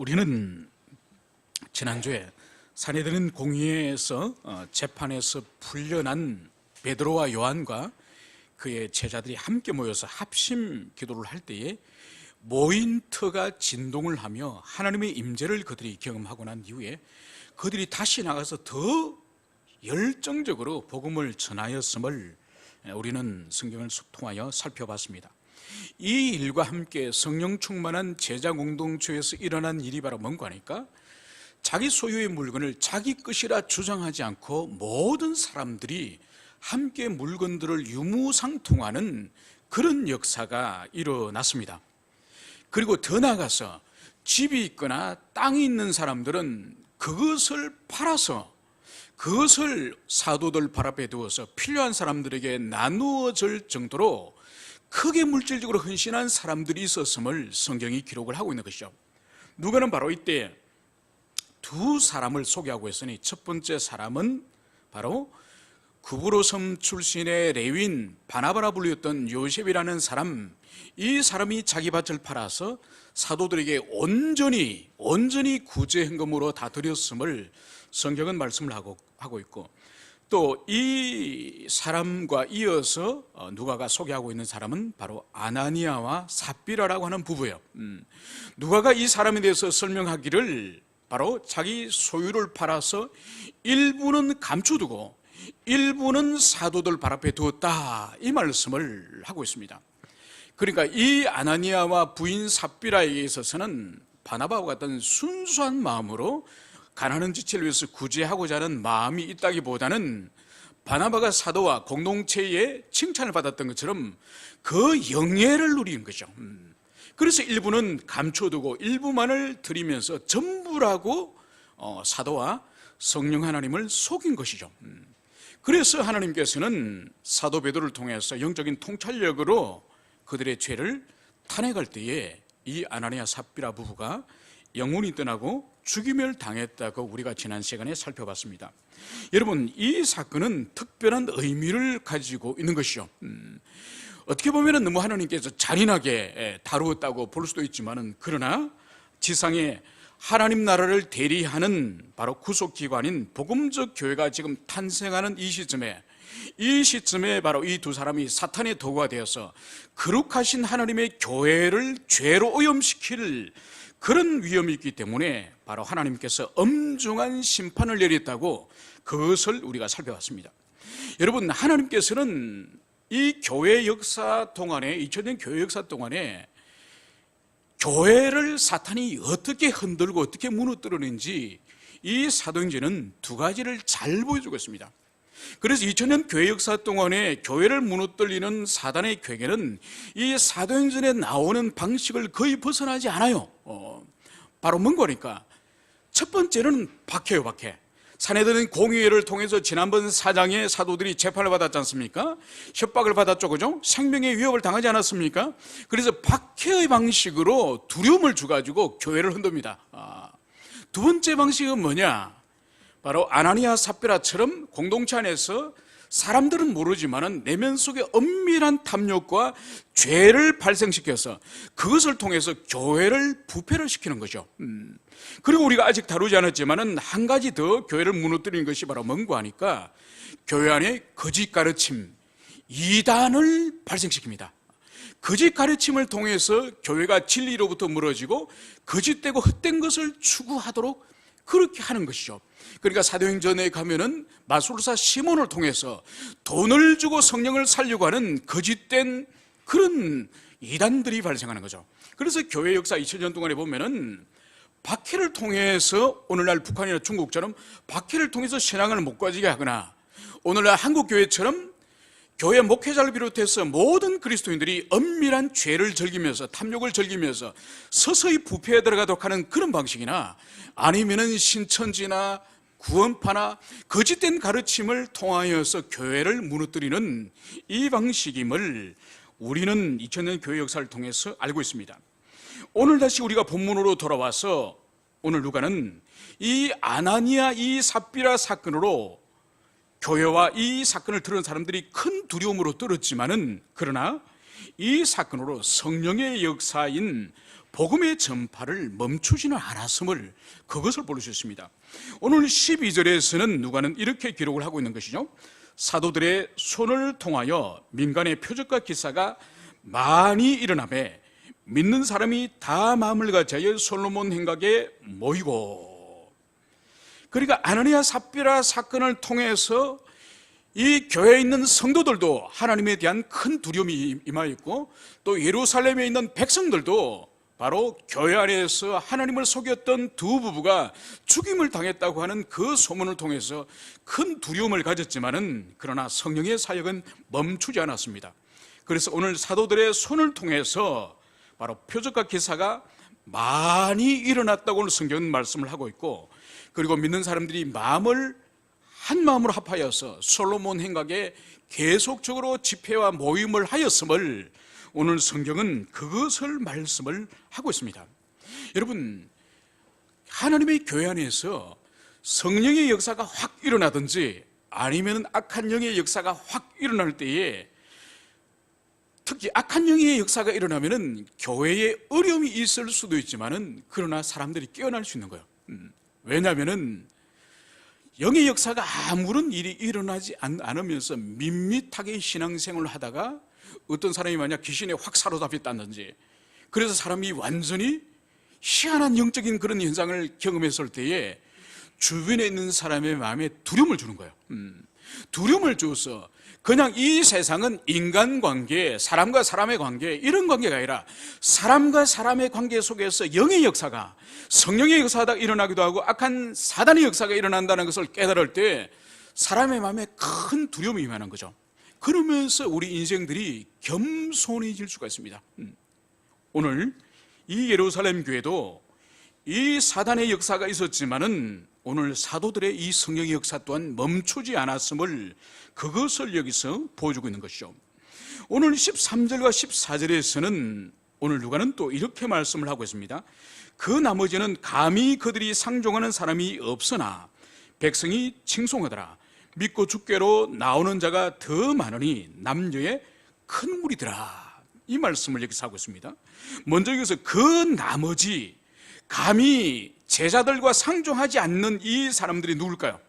우리는 지난주에 사내들은 공의회에서 재판에서 풀려난 베드로와 요한과 그의 제자들이 함께 모여서 합심 기도를 할 때에 모인터가 진동을 하며 하나님의 임재를 그들이 경험하고 난 이후에 그들이 다시 나가서 더 열정적으로 복음을 전하였음을 우리는 성경을 통하여 살펴봤습니다. 이 일과 함께 성령 충만한 제자 공동체에서 일어난 일이 바로 뭔가 하니까 자기 소유의 물건을 자기 것이라 주장하지 않고 모든 사람들이 함께 물건들을 유무상통하는 그런 역사가 일어났습니다. 그리고 더 나아가서 집이 있거나 땅이 있는 사람들은 그것을 팔아서 그것을 사도들 발 앞에 두어서 필요한 사람들에게 나누어질 정도로 크게 물질적으로 헌신한 사람들이 있었음을 성경이 기록을 하고 있는 것이죠. 누가는 바로 이때 두 사람을 소개하고 있으니 첫 번째 사람은 바로 구브로 섬 출신의 레위인 바나바라 불렸던 요셉이라는 사람, 이 사람이 자기 밭을 팔아서 사도들에게 온전히 구제 헌금으로 다 드렸음을 성경은 말씀을 하고 있고, 또 이 사람과 이어서 누가가 소개하고 있는 사람은 바로 아나니아와 삽비라라고 하는 부부예요. 누가가 이 사람에 대해서 설명하기를 바로 자기 소유를 팔아서 일부는 감춰두고 일부는 사도들 발 앞에 두었다, 이 말씀을 하고 있습니다. 그러니까 이 아나니아와 부인 삽비라에게 있어서는 바나바와 같은 순수한 마음으로 가난한 지체를 위해서 구제하고자 하는 마음이 있다기보다는 바나바가 사도와 공동체의 칭찬을 받았던 것처럼 그 영예를 누리는 거죠. 그래서 일부는 감춰두고 일부만을 드리면서 전부라고 사도와 성령 하나님을 속인 것이죠. 그래서 하나님께서는 사도 베드로를 통해서 영적인 통찰력으로 그들의 죄를 탄핵할 때에 이 아나니아 삽비라 부부가 영혼이 떠나고 죽임을 당했다고 우리가 지난 시간에 살펴봤습니다. 여러분, 이 사건은 특별한 의미를 가지고 있는 것이죠. 어떻게 보면 너무 하나님께서 잔인하게 다루었다고 볼 수도 있지만, 그러나 지상에 하나님 나라를 대리하는 바로 구속기관인 복음적 교회가 지금 탄생하는 이 시점에 바로 이 두 사람이 사탄의 도구가 되어서 거룩하신 하나님의 교회를 죄로 오염시킬 그런 위험이 있기 때문에 바로 하나님께서 엄중한 심판을 내렸다고 그것을 우리가 살펴봤습니다. 여러분, 하나님께서는 이 교회 역사 동안에, 2000년 교회 역사 동안에 교회를 사탄이 어떻게 흔들고 어떻게 무너뜨리는지 이 사도행전은 두 가지를 잘 보여주고 있습니다. 그래서 2000년 교회 역사 동안에 교회를 무너뜨리는 사단의 괴계는 이 사도행전에 나오는 방식을 거의 벗어나지 않아요. 바로 뭔가니까 첫 번째는 박해요. 사내들은 공의회를 통해서 지난번 4장에 사도들이 재판을 받았지 않습니까? 협박을 받았죠, 그죠? 생명의 위협을 당하지 않았습니까? 그래서 박해의 방식으로 두려움을 주가지고 교회를 흔듭니다. 두 번째 방식은 뭐냐? 바로 아나니아 삽비라처럼 공동체 안에서 사람들은 모르지만은 내면 속에 엄밀한 탐욕과 죄를 발생시켜서 그것을 통해서 교회를 부패를 시키는 거죠. 그리고 우리가 아직 다루지 않았지만은 한 가지 더 교회를 무너뜨리는 것이 바로 뭔가 하니까 교회 안에 거짓 가르침, 이단을 발생시킵니다. 거짓 가르침을 통해서 교회가 진리로부터 멀어지고 거짓되고 헛된 것을 추구하도록 그렇게 하는 것이죠. 그러니까 사도행전에 가면은 마술사 시몬을 통해서 돈을 주고 성령을 살려고 하는 거짓된 그런 이단들이 발생하는 거죠. 그래서 교회 역사 2000년 동안에 보면은 박해를 통해서 오늘날 북한이나 중국처럼 박해를 통해서 신앙을 못 가지게 하거나, 오늘날 한국 교회처럼 교회 목회자를 비롯해서 모든 그리스도인들이 엄밀한 죄를 즐기면서 탐욕을 즐기면서 서서히 부패에 들어가도록 하는 그런 방식이나, 아니면은 신천지나 구원파나 거짓된 가르침을 통하여서 교회를 무너뜨리는 이 방식임을 우리는 2000년 교회 역사를 통해서 알고 있습니다. 오늘 다시 우리가 본문으로 돌아와서 오늘 누가는 이 아나니아 이 삽비라 사건으로 교회와 이 사건을 들은 사람들이 큰 두려움으로 떨었지만은, 그러나 이 사건으로 성령의 역사인 복음의 전파를 멈추지는 않았음을, 그것을 볼 수 있습니다. 오늘 12절에서는 누가는 이렇게 기록을 하고 있는 것이죠. 사도들의 손을 통하여 민간의 표적과 기사가 많이 일어나매 믿는 사람이 다 마음을 같이하여 솔로몬 행각에 모이고, 그러니까 아나니아 삽비라 사건을 통해서 이 교회에 있는 성도들도 하나님에 대한 큰 두려움이 임하였고, 또 예루살렘에 있는 백성들도 바로 교회 안에서 하나님을 속였던 두 부부가 죽임을 당했다고 하는 그 소문을 통해서 큰 두려움을 가졌지만은, 그러나 성령의 사역은 멈추지 않았습니다. 그래서 오늘 사도들의 손을 통해서 바로 표적과 기사가 많이 일어났다고 오늘 성경은 말씀을 하고 있고, 그리고 믿는 사람들이 마음을 한 마음으로 합하여서 솔로몬 행각에 계속적으로 집회와 모임을 하였음을 오늘 성경은 그것을 말씀을 하고 있습니다. 여러분, 하나님의 교회 안에서 성령의 역사가 확 일어나든지 아니면 악한 영의 역사가 확 일어날 때에, 특히 악한 영의 역사가 일어나면은 교회에 어려움이 있을 수도 있지만은, 그러나 사람들이 깨어날 수 있는 거예요. 왜냐하면은 영의 역사가 아무런 일이 일어나지 않으면서 밋밋하게 신앙생활을 하다가 어떤 사람이 만약 귀신에 확 사로잡혔다든지, 그래서 사람이 완전히 희한한 영적인 그런 현상을 경험했을 때에 주변에 있는 사람의 마음에 두려움을 주는 거예요. 두려움을 줘서 그냥 이 세상은 인간관계, 사람과 사람의 관계, 이런 관계가 아니라 사람과 사람의 관계 속에서 영의 역사가, 성령의 역사가 일어나기도 하고 악한 사단의 역사가 일어난다는 것을 깨달을 때 사람의 마음에 큰 두려움이 임하는 거죠. 그러면서 우리 인생들이 겸손해질 수가 있습니다. 오늘 이 예루살렘 교회도 이 사단의 역사가 있었지만은 오늘 사도들의 이 성령의 역사 또한 멈추지 않았음을, 그것을 여기서 보여주고 있는 것이죠. 오늘 13절과 14절에서는 오늘 누가는 또 이렇게 말씀을 하고 있습니다. 그 나머지는 감히 그들이 상종하는 사람이 없으나 백성이 칭송하더라. 믿고 주께로 나오는 자가 더 많으니 남녀의 큰 무리더라. 이 말씀을 여기서 하고 있습니다. 먼저 여기서 그 나머지, 감히 제자들과 상종하지 않는 이 사람들이 누굴까요?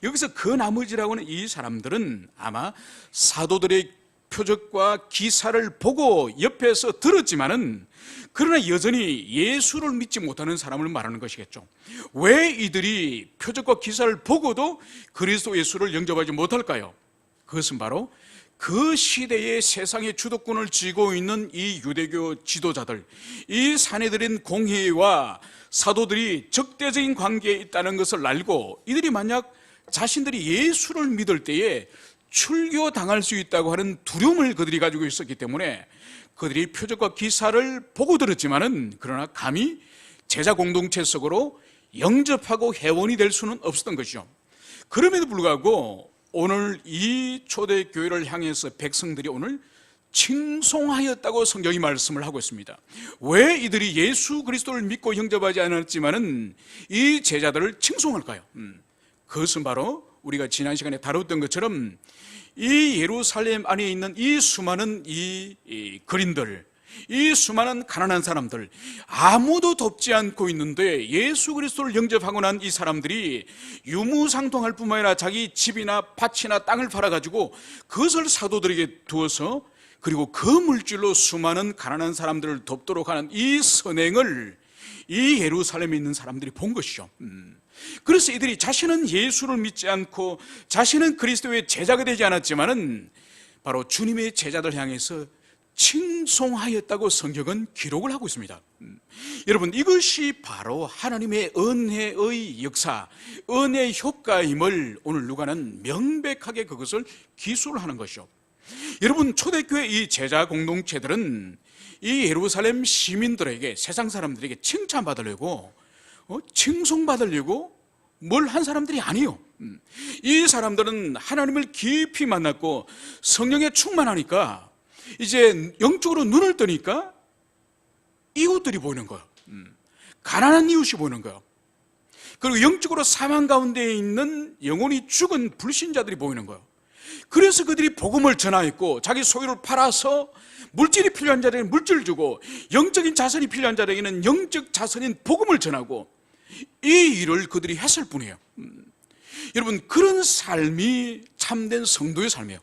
여기서 그 나머지라고 하는 이 사람들은 아마 사도들의 표적과 기사를 보고 옆에서 들었지만은, 그러나 여전히 예수를 믿지 못하는 사람을 말하는 것이겠죠. 왜 이들이 표적과 기사를 보고도 그리스도 예수를 영접하지 못할까요? 그것은 바로 그 시대의 세상의 주도권을 쥐고 있는 이 유대교 지도자들, 이 사내들인 공회와 사도들이 적대적인 관계에 있다는 것을 알고, 이들이 만약 자신들이 예수를 믿을 때에 출교당할 수 있다고 하는 두려움을 그들이 가지고 있었기 때문에 그들이 표적과 기사를 보고 들었지만은, 그러나 감히 제자 공동체 속으로 영접하고 회원이 될 수는 없었던 것이죠. 그럼에도 불구하고 오늘 이 초대교회를 향해서 백성들이 오늘 칭송하였다고 성경이 말씀을 하고 있습니다. 왜 이들이 예수 그리스도를 믿고 영접하지 않았지만은 이 제자들을 칭송할까요? 그것은 바로 우리가 지난 시간에 다뤘던 것처럼 이 예루살렘 안에 있는 이 수많은 이 거린들, 이 수많은 가난한 사람들, 아무도 돕지 않고 있는데 예수 그리스도를 영접하고 난 이 사람들이 유무상통할 뿐만 아니라 자기 집이나 밭이나 땅을 팔아가지고 그것을 사도들에게 두어서, 그리고 그 물질로 수많은 가난한 사람들을 돕도록 하는 이 선행을 이 예루살렘에 있는 사람들이 본 것이죠. 그래서 이들이 자신은 예수를 믿지 않고 자신은 그리스도의 제자가 되지 않았지만은 바로 주님의 제자들 향해서 칭송하였다고 성경은 기록을 하고 있습니다. 여러분, 이것이 바로 하나님의 은혜의 역사, 은혜의 효과임을 오늘 누가는 명백하게 그것을 기술하는 것이죠. 여러분, 초대교회 이 제자 공동체들은 이 예루살렘 시민들에게, 세상 사람들에게 칭찬받으려고, 칭송받으려고 뭘 한 사람들이 아니에요. 이 사람들은 하나님을 깊이 만났고 성령에 충만하니까 이제 영적으로 눈을 뜨니까 이웃들이 보이는 거예요. 가난한 이웃이 보이는 거예요. 그리고 영적으로 사망 가운데 있는 영혼이 죽은 불신자들이 보이는 거예요. 그래서 그들이 복음을 전하였고 자기 소유를 팔아서 물질이 필요한 자에게는 물질을 주고 영적인 자선이 필요한 자에게는 영적 자선인 복음을 전하고 이 일을 그들이 했을 뿐이에요. 여러분, 그런 삶이 참된 성도의 삶이에요.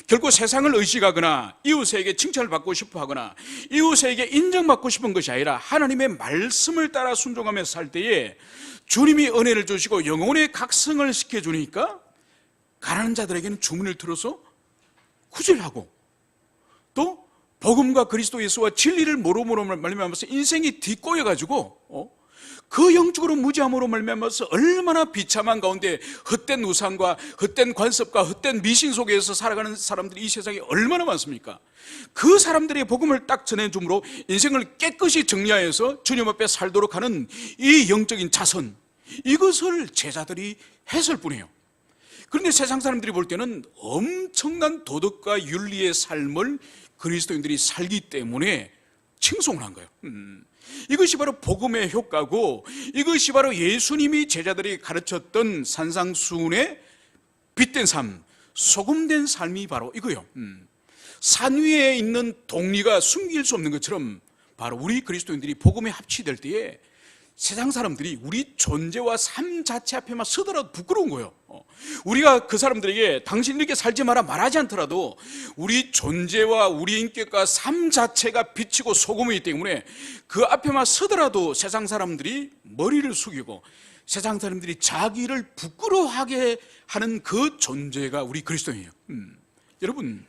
결코 세상을 의식하거나 이웃에게 칭찬을 받고 싶어 하거나 이웃에게 인정받고 싶은 것이 아니라 하나님의 말씀을 따라 순종하며 살 때에 주님이 은혜를 주시고 영혼의 각성을 시켜주니까 가난한 자들에게는 주문을 들어서 구제하고 또 복음과 그리스도 예수와 진리를 모름으로 말미암아서 인생이 뒷꼬여가지고 그 영적으로 무지함으로 말미암아서 얼마나 비참한 가운데 헛된 우상과 헛된 관습과 헛된 미신 속에서 살아가는 사람들이 이 세상에 얼마나 많습니까? 그 사람들의 복음을 딱 전해줌으로 인생을 깨끗이 정리하여서 주님 앞에 살도록 하는 이 영적인 자선, 이것을 제자들이 했을 뿐이에요. 그런데 세상 사람들이 볼 때는 엄청난 도덕과 윤리의 삶을 그리스도인들이 살기 때문에 칭송을 한 거예요. 이것이 바로 복음의 효과고 이것이 바로 예수님이 제자들이 가르쳤던 산상수훈의 빛된 삶, 소금된 삶이 바로 이거예요. 산 위에 있는 동리가 숨길 수 없는 것처럼 바로 우리 그리스도인들이 복음에 합치될 때에 세상 사람들이 우리 존재와 삶 자체 앞에만 서더라도 부끄러운 거예요. 우리가 그 사람들에게 당신 이렇게 살지 마라 말하지 않더라도 우리 존재와 우리 인격과 삶 자체가 비치고 소금이기 때문에 그 앞에만 서더라도 세상 사람들이 머리를 숙이고 세상 사람들이 자기를 부끄러워하게 하는 그 존재가 우리 그리스도인이에요. 여러분,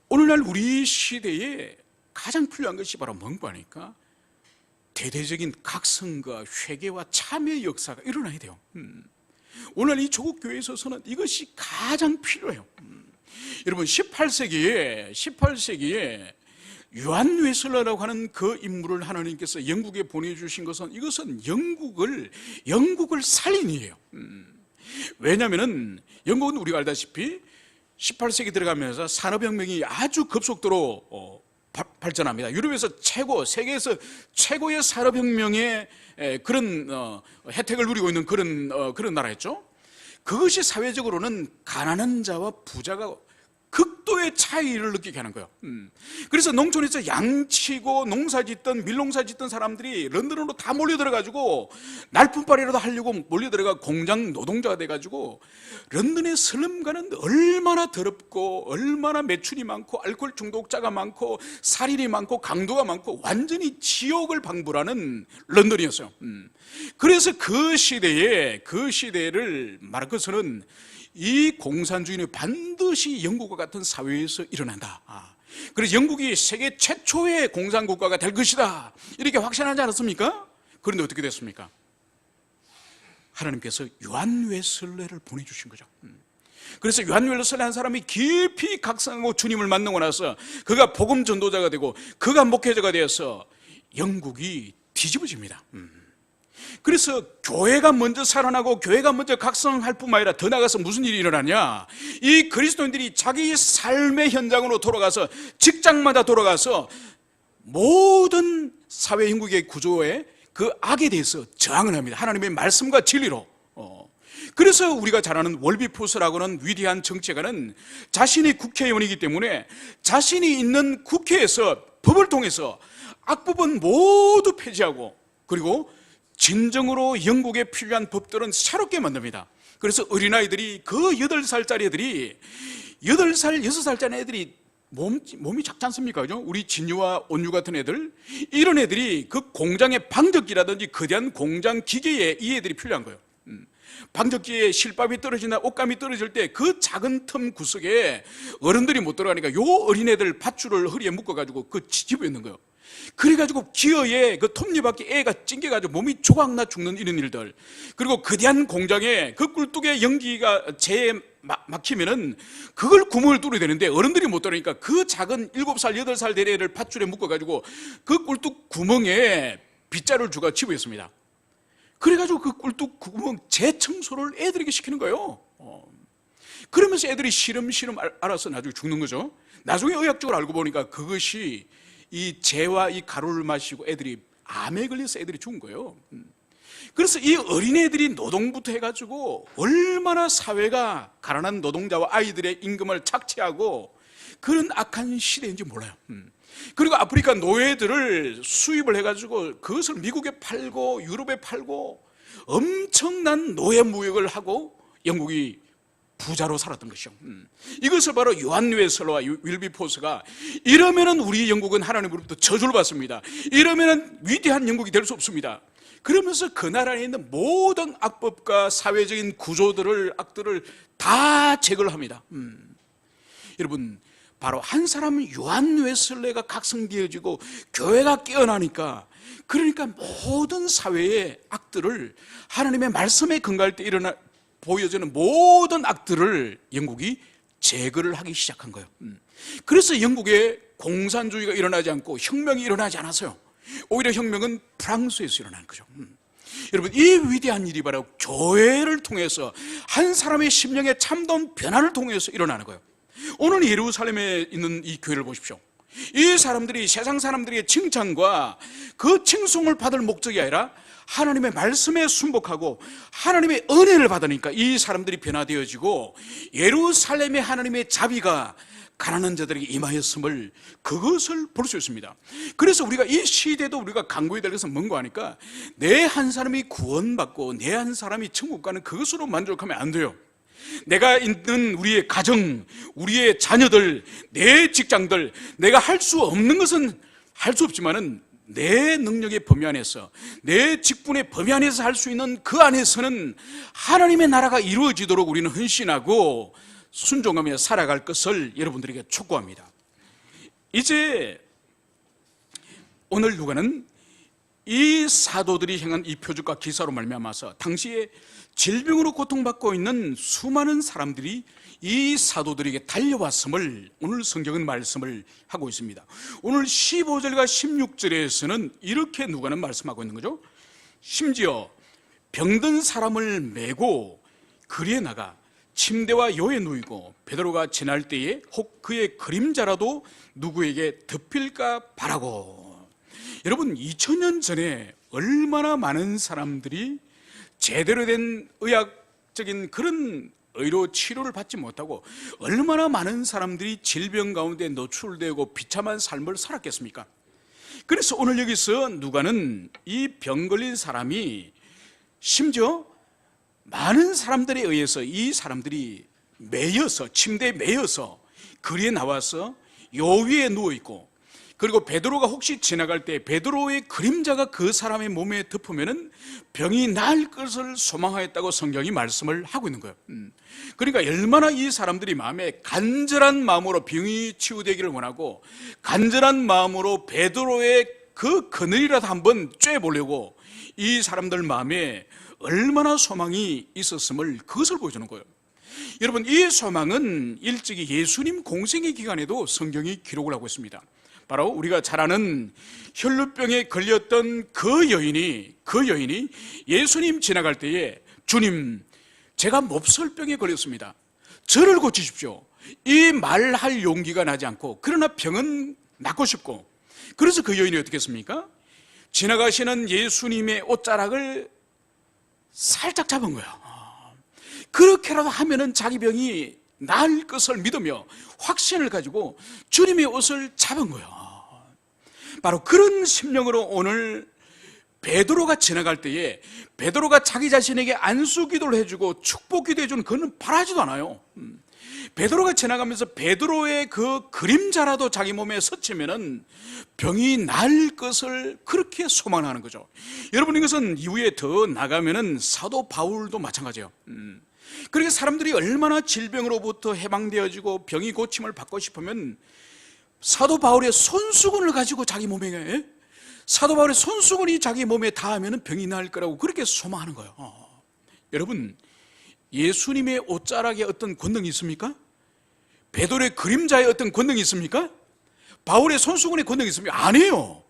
오늘날 우리 시대에 가장 필요한 것이 바로 뭔가 하니까 대대적인 각성과 회개와 참회의 역사가 일어나야 돼요. 오늘 이 조국 교회에 있어서는 이것이 가장 필요해요. 여러분, 18세기에 요한 웨슬러라고 하는 그 인물을 하나님께서 영국에 보내주신 것은 이것은 영국을 살린 일이에요. 왜냐하면 영국은 우리가 알다시피 18세기 들어가면서 산업혁명이 아주 급속도로 발전합니다. 유럽에서 세계에서 최고의 산업혁명의 그런 혜택을 누리고 있는 그런 나라였죠. 그것이 사회적으로는 가난한 자와 부자가 극도의 차이를 느끼게 하는 거예요. 그래서 농촌에서 양치고 농사 짓던 밀농사 짓던 사람들이 런던으로 다 몰려들어가지고 날품팔이라도 하려고 몰려들어가 공장 노동자가 돼가지고 런던의 슬럼가는 얼마나 더럽고 얼마나 매출이 많고 알코올 중독자가 많고 살인이 많고 강도가 많고 완전히 지옥을 방불하는 런던이었어요. 그래서 그 시대를 마르크스는 이 공산주의는 반드시 영국과 같은 사회에서 일어난다. 그래서 영국이 세계 최초의 공산국가가 될 것이다, 이렇게 확신하지 않았습니까? 그런데 어떻게 됐습니까? 하나님께서 요한 웨슬레를 보내주신 거죠. 그래서 요한 웨슬레라는 사람이 깊이 각성하고 주님을 만나고 나서 그가 복음 전도자가 되고 그가 목회자가 되어서 영국이 뒤집어집니다. 그래서 교회가 먼저 살아나고 교회가 먼저 각성할 뿐만 아니라 더 나아가서 무슨 일이 일어나냐, 이 그리스도인들이 자기 삶의 현장으로 돌아가서 직장마다 돌아가서 모든 사회 형국의 구조에 그 악에 대해서 저항을 합니다. 하나님의 말씀과 진리로. 그래서 우리가 잘 아는 월비푸스라고는 위대한 정치가는 자신이 국회의원이기 때문에 자신이 있는 국회에서 법을 통해서 악법은 모두 폐지하고 그리고 진정으로 영국에 필요한 법들은 새롭게 만듭니다. 그래서 어린아이들이 그 8살짜리 애들이 8살, 6살짜리 애들이 몸이 작지 않습니까? 그죠? 우리 진유와 온유 같은 애들, 이런 애들이 그 공장의 방적기라든지 거대한 공장 기계에 이 애들이 필요한 거예요. 방적기에 실밥이 떨어지나 옷감이 떨어질 때 그 작은 틈 구석에 어른들이 못 들어가니까 요 어린애들 밧줄을 허리에 묶어가지고 그 집어 있는 거예요. 그래가지고 기어에 그 톱니바퀴 애가 찡겨가지고 몸이 조각나 죽는 이런 일들, 그리고 거대한 공장에 그 꿀뚝에 연기가 재에 막히면은 그걸 구멍을 뚫어야 되는데 어른들이 못 들어가니까 그 작은 7살, 8살 된 애를 밧줄에 묶어가지고 그 꿀뚝 구멍에 빗자루를 주가 집어있습니다. 그래가지고 그 꿀뚝 구멍 재청소를 애들에게 시키는 거예요. 그러면서 애들이 시름시름 알아서 나중에 죽는 거죠. 나중에 의학적으로 알고 보니까 그것이 이 재와 이 가루를 마시고 애들이 암에 걸려서 애들이 죽은 거예요. 그래서 이 어린애들이 노동부터 해가지고 얼마나 사회가 가난한 노동자와 아이들의 임금을 착취하고 그런 악한 시대인지 몰라요. 그리고 아프리카 노예들을 수입을 해가지고 그것을 미국에 팔고 유럽에 팔고 엄청난 노예 무역을 하고 영국이 부자로 살았던 것이요. 이것을 바로 요한 웨슬러와 윌비포스가 이러면은 우리 영국은 하나님으로부터 저주를 받습니다. 이러면은 위대한 영국이 될 수 없습니다. 그러면서 그 나라에 있는 모든 악법과 사회적인 구조들을 악들을 다 제거를 합니다. 여러분, 바로 한 사람 요한 웨슬레가 각성되어지고 교회가 깨어나니까, 그러니까 모든 사회의 악들을 하나님의 말씀에 근거할 때 보여지는 모든 악들을 영국이 제거를 하기 시작한 거예요. 그래서 영국에 공산주의가 일어나지 않고 혁명이 일어나지 않았어요. 오히려 혁명은 프랑스에서 일어나는 거죠. 여러분, 이 위대한 일이 바로 교회를 통해서 한 사람의 심령의 참된 변화를 통해서 일어나는 거예요. 오늘 예루살렘에 있는 이 교회를 보십시오. 이 사람들이 세상 사람들의 칭찬과 그 칭송을 받을 목적이 아니라 하나님의 말씀에 순복하고 하나님의 은혜를 받으니까 이 사람들이 변화되어지고 예루살렘의 하나님의 자비가 가난한 자들에게 임하였음을, 그것을 볼 수 있습니다. 그래서 우리가 이 시대도 우리가 간구해야 될 것은 뭔가 하니까 내 한 사람이 구원받고 내 한 사람이 천국 가는 그것으로 만족하면 안 돼요. 내가 있는 우리의 가정, 우리의 자녀들, 내 직장들, 내가 할 수 없는 것은 할 수 없지만은 내 능력의 범위 안에서, 내 직분의 범위 안에서 할 수 있는 그 안에서는 하나님의 나라가 이루어지도록 우리는 헌신하고 순종하며 살아갈 것을 여러분들에게 촉구합니다. 이제 오늘 누가는 이 사도들이 행한 이 표적과 기사로 말미암아서 당시에 질병으로 고통받고 있는 수많은 사람들이 이 사도들에게 달려왔음을 오늘 성경은 말씀을 하고 있습니다. 오늘 15절과 16절에서는 이렇게 누가는 말씀하고 있는 거죠. 심지어 병든 사람을 메고 거리에 나가 침대와 요에 누이고 베드로가 지날 때에 혹 그의 그림자라도 누구에게 덮일까 바라고. 여러분, 2000년 전에 얼마나 많은 사람들이 제대로 된 의학적인 그런 의료 치료를 받지 못하고 얼마나 많은 사람들이 질병 가운데 노출되고 비참한 삶을 살았겠습니까? 그래서 오늘 여기서 누가는 이 병 걸린 사람이 심지어 많은 사람들에 의해서 이 사람들이 매여서, 침대에 매여서 거리에 나와서 요 위에 누워있고, 그리고 베드로가 혹시 지나갈 때 베드로의 그림자가 그 사람의 몸에 덮으면은 병이 나을 것을 소망하였다고 성경이 말씀을 하고 있는 거예요. 그러니까 얼마나 이 사람들이 마음에 간절한 마음으로 병이 치유되기를 원하고 간절한 마음으로 베드로의 그 그늘이라도 한번 쬐보려고 이 사람들 마음에 얼마나 소망이 있었음을, 그것을 보여주는 거예요. 여러분, 이 소망은 일찍이 예수님 공생의 기간에도 성경이 기록을 하고 있습니다. 바로 우리가 잘 아는 혈루병에 걸렸던 그 여인이 예수님 지나갈 때에 주님, 제가 몹설병에 걸렸습니다. 저를 고치십시오. 이 말할 용기가 나지 않고, 그러나 병은 낫고 싶고, 그래서 그 여인이 어떻게 했습니까? 지나가시는 예수님의 옷자락을 살짝 잡은 거야. 그렇게라도 하면은 자기 병이 나을 것을 믿으며 확신을 가지고 주님의 옷을 잡은 거야. 바로 그런 심령으로 오늘 베드로가 지나갈 때에 베드로가 자기 자신에게 안수 기도를 해주고 축복 기도 해주는, 그거는 바라지도 않아요. 베드로가 지나가면서 베드로의 그 그림자라도 자기 몸에 스치면은 병이 나을 것을 그렇게 소망하는 거죠. 여러분, 이것은 이후에 더 나가면은 사도 바울도 마찬가지예요. 그러니까 사람들이 얼마나 질병으로부터 해방되어지고 병이 고침을 받고 싶으면 사도 바울의 손수건을 가지고 자기 몸에, 사도 바울의 손수건이 자기 몸에 닿으면 병이 나을 거라고 그렇게 소망하는 거예요. 여러분, 예수님의 옷자락에 어떤 권능이 있습니까? 베드로의 그림자에 어떤 권능이 있습니까? 바울의 손수건에 권능이 있습니까? 아니에요.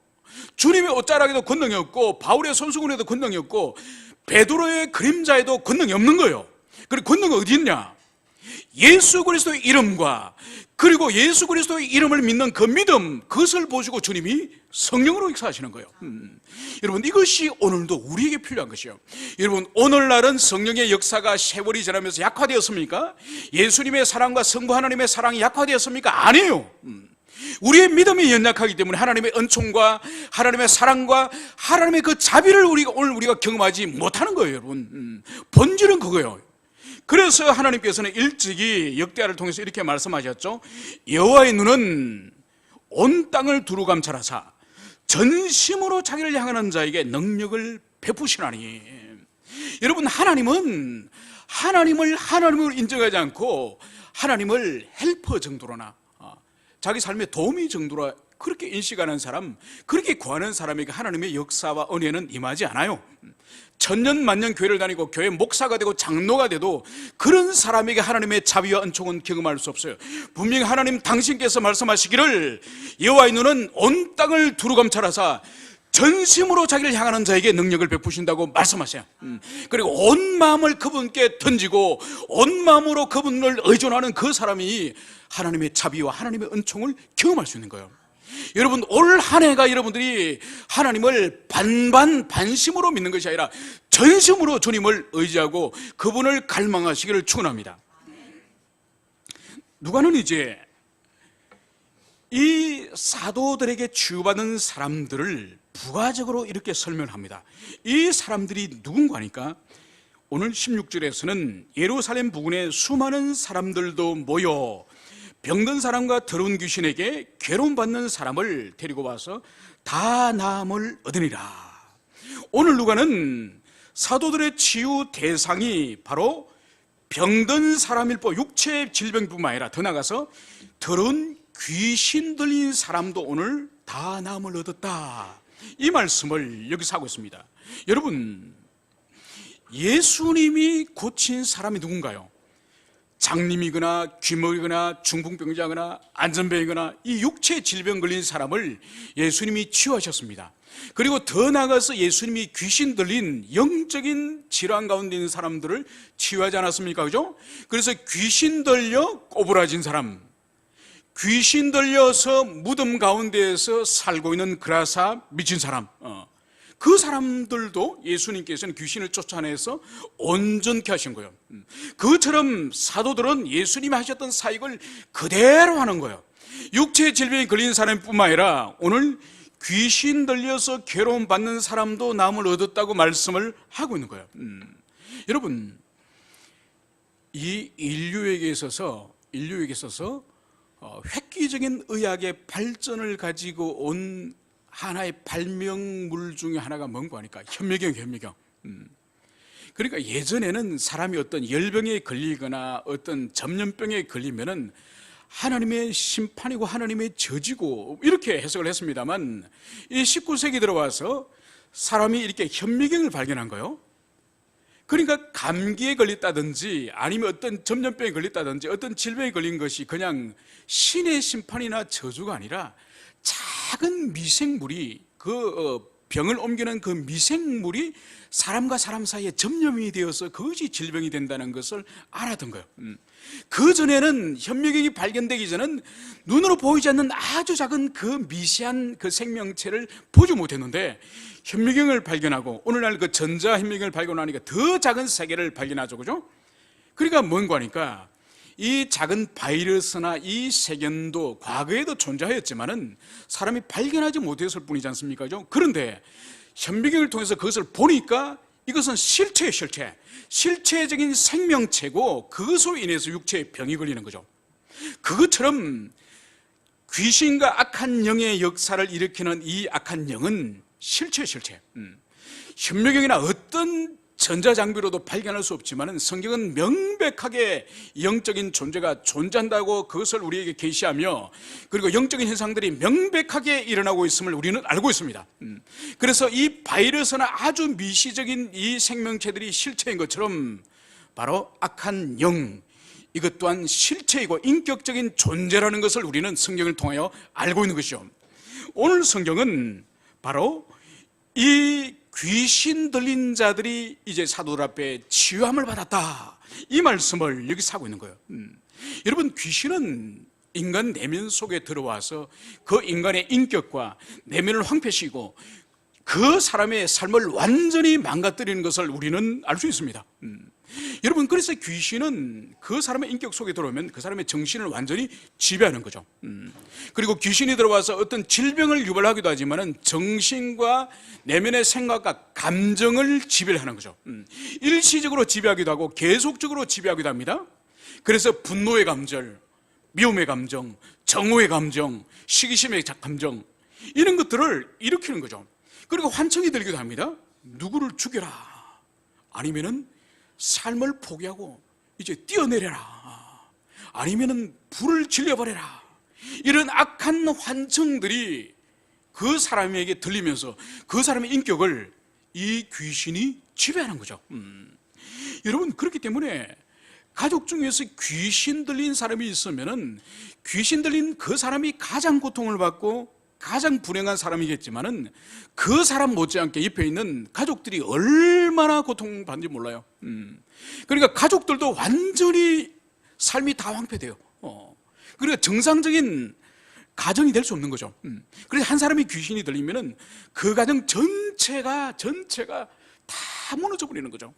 주님의 옷자락에도 권능이 없고 바울의 손수건에도 권능이 없고 베드로의 그림자에도 권능이 없는 거예요. 그리고 권능은 어디 있냐? 예수 그리스도의 이름과 그리고 예수 그리스도의 이름을 믿는 그 믿음, 그것을 보시고 주님이 성령으로 역사하시는 거예요. 여러분, 이것이 오늘도 우리에게 필요한 것이에요. 여러분, 오늘날은 성령의 역사가 세월이 지나면서 약화되었습니까? 예수님의 사랑과 성부 하나님의 사랑이 약화되었습니까? 아니에요. 우리의 믿음이 연약하기 때문에 하나님의 은총과 하나님의 사랑과 하나님의 그 자비를 오늘 우리가 경험하지 못하는 거예요, 여러분. 본질은 그거예요. 그래서 하나님께서는 일찍이 역대하를 통해서 이렇게 말씀하셨죠. 여호와의 눈은 온 땅을 두루 감찰하사 전심으로 자기를 향하는 자에게 능력을 베푸시나니. 여러분, 하나님은 하나님을 인정하지 않고 하나님을 헬퍼 정도로나 자기 삶의 도우미 정도로 그렇게 인식하는 사람, 그렇게 구하는 사람에게 하나님의 역사와 은혜는 임하지 않아요. 천년 만년 교회를 다니고 교회 목사가 되고 장로가 돼도 그런 사람에게 하나님의 자비와 은총은 경험할 수 없어요. 분명히 하나님 당신께서 말씀하시기를 여호와의 눈은 온 땅을 두루 감찰하사 전심으로 자기를 향하는 자에게 능력을 베푸신다고 말씀하세요. 그리고 온 마음을 그분께 던지고 온 마음으로 그분을 의존하는 그 사람이 하나님의 자비와 하나님의 은총을 경험할 수 있는 거예요. 여러분, 올 한 해가 여러분들이 하나님을 반심으로 믿는 것이 아니라 전심으로 주님을 의지하고 그분을 갈망하시기를 축원합니다. 누가는 이제 이 사도들에게 치유받은 사람들을 부가적으로 이렇게 설명합니다. 이 사람들이 누군가 하니까 오늘 16절에서는 예루살렘 부근에 수많은 사람들도 모여 병든 사람과 더러운 귀신에게 괴로움받는 사람을 데리고 와서 다 나음을 얻으니라. 오늘 누가는 사도들의 치유 대상이 바로 병든 사람일 뿐, 육체 질병뿐만 아니라 더 나아가서 더러운 귀신 들린 사람도 오늘 다 나음을 얻었다, 이 말씀을 여기서 하고 있습니다. 여러분, 예수님이 고친 사람이 누군가요? 장님이거나 귀머거나 중풍병자거나 안전병이거나 이 육체 질병 걸린 사람을 예수님이 치유하셨습니다. 그리고 더 나아가서 예수님이 귀신 들린 영적인 질환 가운데 있는 사람들을 치유하지 않았습니까? 그죠? 그래서 귀신 들려 꼬부라진 사람, 귀신 들려서 무덤 가운데에서 살고 있는 그라사 미친 사람, 그 사람들도 예수님께서는 귀신을 쫓아내서 온전케 하신 거예요. 그처럼 사도들은 예수님이 하셨던 사역을 그대로 하는 거예요. 육체 질병에 걸린 사람뿐만 아니라 오늘 귀신 들려서 괴로움 받는 사람도 남을 얻었다고 말씀을 하고 있는 거예요. 여러분, 이 인류에게 있어서 획기적인 의학의 발전을 가지고 온 하나의 발명물 중에 하나가 뭔가 하니까 현미경. 그러니까 예전에는 사람이 어떤 열병에 걸리거나 어떤 전염병에 걸리면은 하나님의 심판이고 하나님의 저지고 이렇게 해석을 했습니다만, 이 19세기 들어와서 사람이 이렇게 현미경을 발견한 거예요. 그러니까 감기에 걸렸다든지 아니면 어떤 전염병에 걸렸다든지 어떤 질병에 걸린 것이 그냥 신의 심판이나 저주가 아니라 작은 미생물이 그 병을 옮기는 그 미생물이 사람과 사람 사이에 접점이 되어서 그것이 질병이 된다는 것을 알았던 거예요. 그 전에는 현미경이 발견되기 전은 눈으로 보이지 않는 아주 작은 그 미세한 그 생명체를 보지 못했는데, 현미경을 발견하고 오늘날 그 전자 현미경을 발견하니까 더 작은 세계를 발견하죠, 그죠? 그러니까 뭔가 하니까 이 작은 바이러스나 이 세균도 과거에도 존재하였지만은 사람이 발견하지 못했을 뿐이지 않습니까? 그죠? 그런데 현미경을 통해서 그것을 보니까 이것은 실체예요, 실체적인 생명체고 그것으로 인해서 육체에 병이 걸리는 거죠. 그것처럼 귀신과 악한 영의 역사를 일으키는 이 악한 영은 실체. 현미경이나 어떤 전자장비로도 발견할 수 없지만 성경은 명백하게 영적인 존재가 존재한다고 그것을 우리에게 계시하며, 그리고 영적인 현상들이 명백하게 일어나고 있음을 우리는 알고 있습니다. 그래서 이 바이러스나 아주 미시적인 이 생명체들이 실체인 것처럼 바로 악한 영, 이것 또한 실체이고 인격적인 존재라는 것을 우리는 성경을 통하여 알고 있는 것이죠. 오늘 성경은 바로 이 귀신 들린 자들이 이제 사도들 앞에 치유함을 받았다, 이 말씀을 여기서 하고 있는 거예요. 여러분, 귀신은 인간 내면 속에 들어와서 그 인간의 인격과 내면을 황폐시키고 그 사람의 삶을 완전히 망가뜨리는 것을 우리는 알 수 있습니다. 여러분, 그래서 귀신은 그 사람의 인격 속에 들어오면 그 사람의 정신을 완전히 지배하는 거죠. 그리고 귀신이 들어와서 어떤 질병을 유발하기도 하지만은 정신과 내면의 생각과 감정을 지배하는 거죠. 일시적으로 지배하기도 하고 계속적으로 지배하기도 합니다. 그래서 분노의 감정, 미움의 감정, 정오의 감정, 시기심의 감정, 이런 것들을 일으키는 거죠. 그리고 환청이 들기도 합니다. 누구를 죽여라, 아니면은 삶을 포기하고 이제 뛰어내려라, 아니면은 불을 질려버려라, 이런 악한 환청들이 그 사람에게 들리면서 그 사람의 인격을 이 귀신이 지배하는 거죠. 여러분, 그렇기 때문에 가족 중에서 귀신 들린 사람이 있으면은 귀신 들린 그 사람이 가장 고통을 받고 가장 불행한 사람이겠지만은 그 사람 못지않게 옆에 있는 가족들이 얼마나 고통받는지 몰라요. 그러니까 가족들도 완전히 삶이 다 황폐돼요. 그러니까 정상적인 가정이 될 수 없는 거죠. 그래서 한 사람이 귀신이 들리면은 그 가정 전체가 다 무너져 버리는 거죠.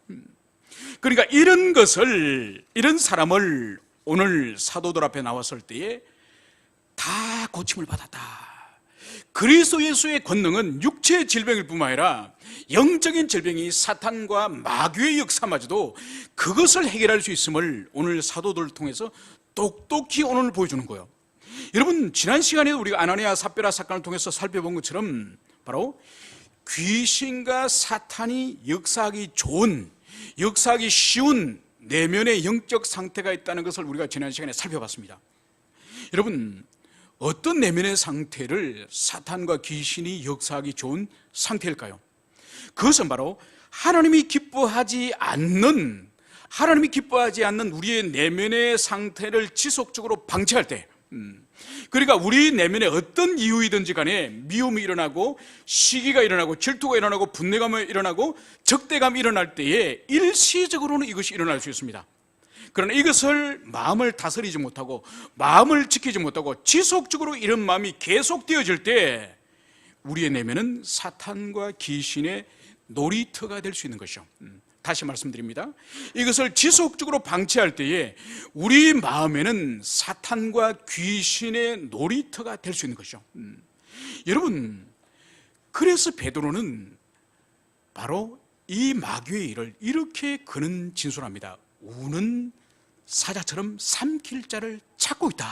그러니까 이런 사람을 오늘 사도들 앞에 나왔을 때에 다 고침을 받았다. 그리스도 예수의 권능은 육체의 질병일 뿐만 아니라 영적인 질병이 사탄과 마귀의 역사마저도 그것을 해결할 수 있음을 오늘 사도들을 통해서 똑똑히 오늘 보여주는 거예요. 여러분, 지난 시간에 우리가 아나니아 삽비라 사건을 통해서 살펴본 것처럼 바로 귀신과 사탄이 역사하기 쉬운 내면의 영적 상태가 있다는 것을 우리가 지난 시간에 살펴봤습니다. 여러분, 어떤 내면의 상태를 사탄과 귀신이 역사하기 좋은 상태일까요? 그것은 바로 하나님이 기뻐하지 않는 우리의 내면의 상태를 지속적으로 방치할 때, 그러니까 우리 내면에 어떤 이유이든지 간에 미움이 일어나고 시기가 일어나고 질투가 일어나고 분노감이 일어나고 적대감이 일어날 때에 일시적으로는 이것이 일어날 수 있습니다. 그러나 이것을 마음을 다스리지 못하고 마음을 지키지 못하고 지속적으로 이런 마음이 계속되어질 때 우리의 내면은 사탄과 귀신의 놀이터가 될 수 있는 것이죠. 다시 말씀드립니다. 이것을 지속적으로 방치할 때에 우리 마음에는 사탄과 귀신의 놀이터가 될 수 있는 것이죠. 여러분, 그래서 베드로는 바로 이 마귀의 일을 이렇게 그는 진술합니다. 우는 사자처럼 삼킬 자를 찾고 있다.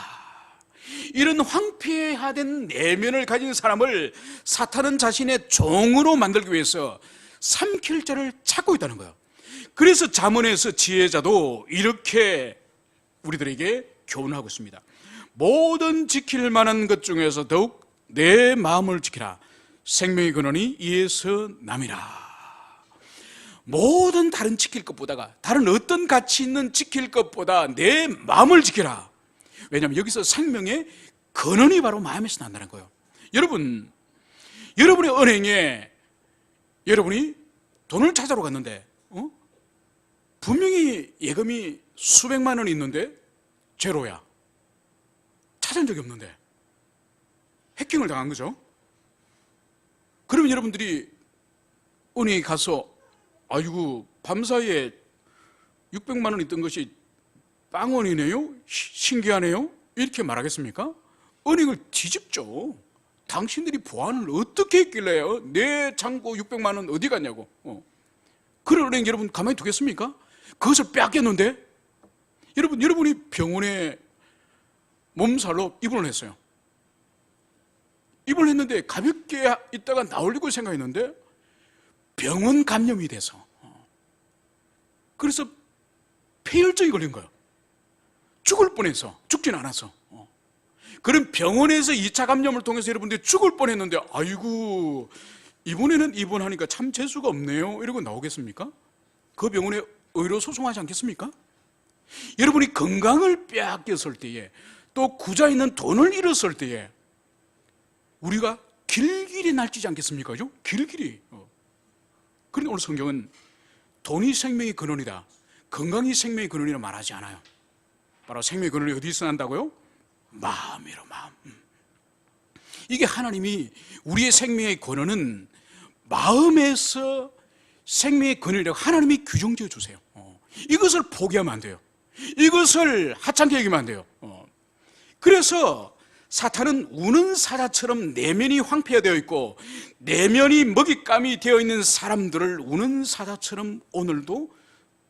이런 황폐화된 내면을 가진 사람을 사탄은 자신의 종으로 만들기 위해서 삼킬 자를 찾고 있다는 거예요. 그래서 잠언에서 지혜자도 이렇게 우리들에게 교훈하고 있습니다. 모든 지킬 만한 것 중에서 더욱 내 마음을 지키라. 생명의 근원이 이에서 남이라. 모든 다른 지킬 것보다가, 다른 어떤 가치 있는 지킬 것보다 내 마음을 지켜라. 왜냐하면 여기서 생명의 근원이 바로 마음에서 난다는 거예요. 여러분의 은행에 여러분이 돈을 찾으러 갔는데 분명히 예금이 수백만 원이 있는데 제로야. 찾은 적이 없는데 해킹을 당한 거죠. 그러면 여러분들이 은행에 가서 아이고, 밤사이에 600만 원 있던 것이 빵원이네요? 신기하네요? 이렇게 말하겠습니까? 은행을 뒤집죠. 당신들이 보안을 어떻게 했길래 내 잔고 600만 원 어디 갔냐고. 그런 은행 여러분 가만히 두겠습니까? 그것을 빼앗겼는데 여러분이 병원에 몸살로 입원을 했어요. 입원을 했는데 가볍게 있다가 나오려고 생각했는데 병원 감염이 돼서, 그래서 폐혈증이 걸린 거예요. 죽을 뻔해서, 죽진 않아서. 그럼 병원에서 2차 감염을 통해서 여러분들이 죽을 뻔했는데 아이고, 이번에는 입원하니까 참 재수가 없네요, 이러고 나오겠습니까? 그 병원에 의료 소송하지 않겠습니까? 여러분이 건강을 빼앗겼을 때에, 또 구자 있는 돈을 잃었을 때에 우리가 길길이 날뛰지 않겠습니까? 길길이. 그런데 오늘 성경은 돈이 생명의 근원이다, 건강이 생명의 근원이라 말하지 않아요. 바로 생명의 근원이 어디서 난다고요? 마음이로, 마음. 이게 하나님이 우리의 생명의 근원은 마음에서 생명의 근원이라고 하나님이 규정지어 주세요. 이것을 포기하면 안 돼요. 이것을 하찮게 여기면 안 돼요. 그래서 사탄은 우는 사자처럼 내면이 황폐되어 있고 내면이 먹잇감이 되어 있는 사람들을 우는 사자처럼 오늘도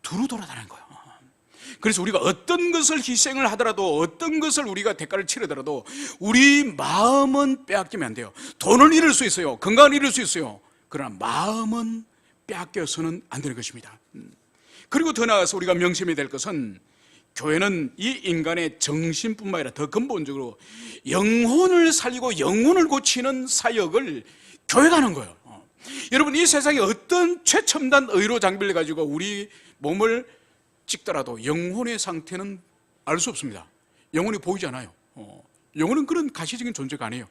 두루 돌아다니는 거예요. 그래서 우리가 어떤 것을 희생을 하더라도, 어떤 것을 우리가 대가를 치르더라도 우리 마음은 빼앗기면 안 돼요. 돈을 잃을 수 있어요, 건강을 잃을 수 있어요. 그러나 마음은 빼앗겨서는 안 되는 것입니다. 그리고 더 나아가서 우리가 명심해야 될 것은, 교회는 이 인간의 정신뿐만 아니라 더 근본적으로 영혼을 살리고 영혼을 고치는 사역을 교회가 하는 거예요. 여러분, 이 세상에 어떤 최첨단 의료 장비를 가지고 우리 몸을 찍더라도 영혼의 상태는 알 수 없습니다. 영혼이 보이지 않아요. 영혼은 그런 가시적인 존재가 아니에요.